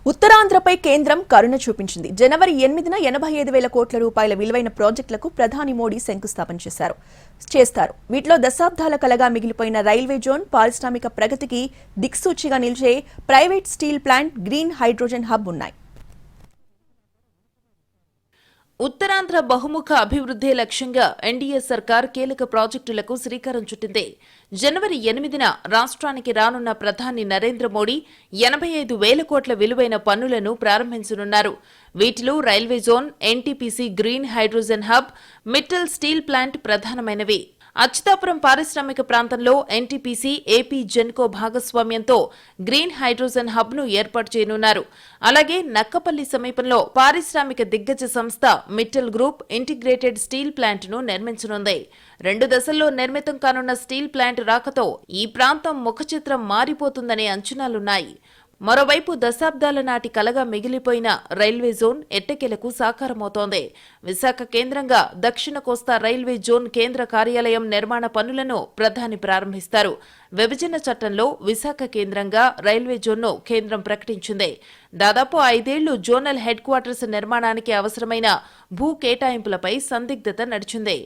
ఉత్తరాంధ్రపై కేంద్రం కరుణ చూపించింది. జనవరి 8న 85,000 కోట్ల రూపాయల విలువైన ప్రాజెక్టులకు ప్రధాని మోడీ శంకుస్థాపన చేస్తారు. వీటిలో దశాబ్దాల కలగా మిగిలిపోయిన రైల్వే జోన్, పారిశ్రామిక ప్రగతికి దిక్సూచిగా నిలిచే private steel plant, green hydrogen hub ఉన్నాయి. ఉత్తరాంధ్ర బహుముఖ అభివృద్ధి లక్ష్యంగా ఎన్డీఏ సర్కార్ కీలక ప్రాజెక్టులకు శ్రీకారం చుట్టింది. జనవరి 8న రాష్ట్రానికి రానున్న ప్రధాని నరేంద్ర మోడీ 85,000 కోట్ల విలువైన పనులను ప్రారంభించనున్నారు. వీటిలో railway zone, NTPC green hydrogen hub, Mittal steel plant ప్రధానమైనవి. అచ్యుతాపురం పారిశ్రామిక ప్రాంతంలో ఎన్టీపీసీ, ఏపీ జెన్కో భాగస్వామ్యంతో గ్రీన్ హైడ్రోజన్ హబ్ ను ఏర్పాటు చేయనున్నారు. అలాగే నక్కపల్లి సమీపంలో పారిశ్రామిక దిగ్గజ సంస్థ Mittal group integrated steel plant ను నిర్మించనుంది. 2 దశల్లో నిర్మితం కానున్న స్టీల్ ప్లాంట్ రాకతో ఈ ప్రాంతం ముఖచిత్రం మారిపోతుందనే అంచనాలున్నాయి. మరోవైపు దశాబ్దాల నాటి కలగా మిగిలిపోయిన రైల్వే జోన్ ఎట్టకేలకు సాకారమవుతోంది. విశాఖ కేంద్రంగా దక్షిణ కోస్తా రైల్వే జోన్ కేంద్ర కార్యాలయం నిర్మాణ పనులను ప్రధాని ప్రారంభిస్తారు. విభజన చట్టంలో విశాఖ కేంద్రంగా రైల్వే జోన్ను కేంద్రం ప్రకటించింది. దాదాపు 5 ఏళ్లు జోనల్ హెడ్ క్వార్టర్స్ నిర్మాణానికి అవసరమైన భూ కేటాయింపులపై సందిగ్ధత నడిచింది.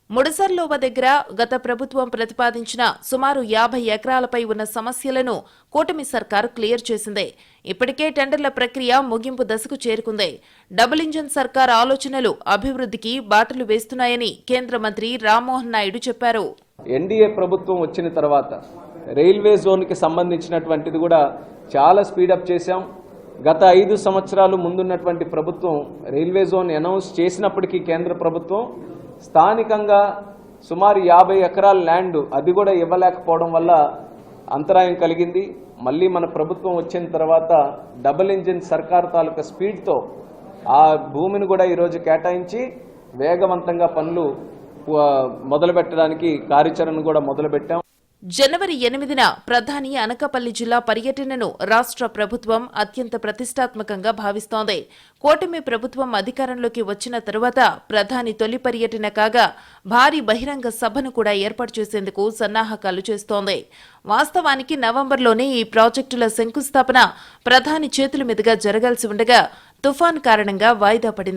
ముడసర్లోవ దగ్గర గత ప్రభుత్వం ప్రతిపాదించిన సుమారు 50 ఎకరాలపై ఉన్న సమస్యలను కూటమి సర్కారు క్లియర్ చేసింది. ఇప్పటికే టెండర్ల ప్రక్రియ ముగింపు దశకు చేరుకుంది. డబుల్ ఇంజన్ సర్కార్ ఆలోచనలు అభివృద్ధికి బాటలు వేస్తున్నాయని కేంద్ర మంత్రి రామ్మోహన్ నాయుడు చెప్పారు. ఎన్డీఏ ప్రభుత్వం వచ్చిన తర్వాత రైల్వే జోన్కి సంబంధించినటువంటిది కూడా చాలా స్పీడప్ చేశాం. గత 5 సంవత్సరాలు ముందున్నటువంటి ప్రభుత్వం రైల్వే జోన్ అనౌన్స్ చేసినప్పటికీ కేంద్ర ప్రభుత్వం స్థానికంగా సుమారు 50 ఎకరాల ల్యాండ్ అది కూడా ఇవ్వలేకపోవడం వల్ల అంతరాయం కలిగింది. మళ్ళీ మన ప్రభుత్వం వచ్చిన తర్వాత డబుల్ ఇంజిన్ సర్కార్ తాలూకా స్పీడ్తో ఆ భూమిని కూడా ఈరోజు కేటాయించి వేగవంతంగా పనులు మొదలుపెట్టడానికి కార్యాచరణ కూడా మొదలుపెట్టాం. జనవరి 8న ప్రధాని అనకాపల్లి జిల్లా పర్యటనను రాష్ట్ర ప్రభుత్వం అత్యంత ప్రతిష్టాత్మకంగా భావిస్తోంది. కూటమి ప్రభుత్వం అధికారంలోకి వచ్చిన తరువాత ప్రధాని తొలి పర్యటన కాగా భారీ బహిరంగ సభను కూడా ఏర్పాటు చేసేందుకు సన్నాహకాలు చేస్తోంది. వాస్తవానికి నవంబర్లోనే ఈ ప్రాజెక్టుల శంకుస్థాపన ప్రధాని చేతుల మీదుగా జరగాల్సి ఉండగా తుఫాన్ కారణంగా వాయిదా పడింది.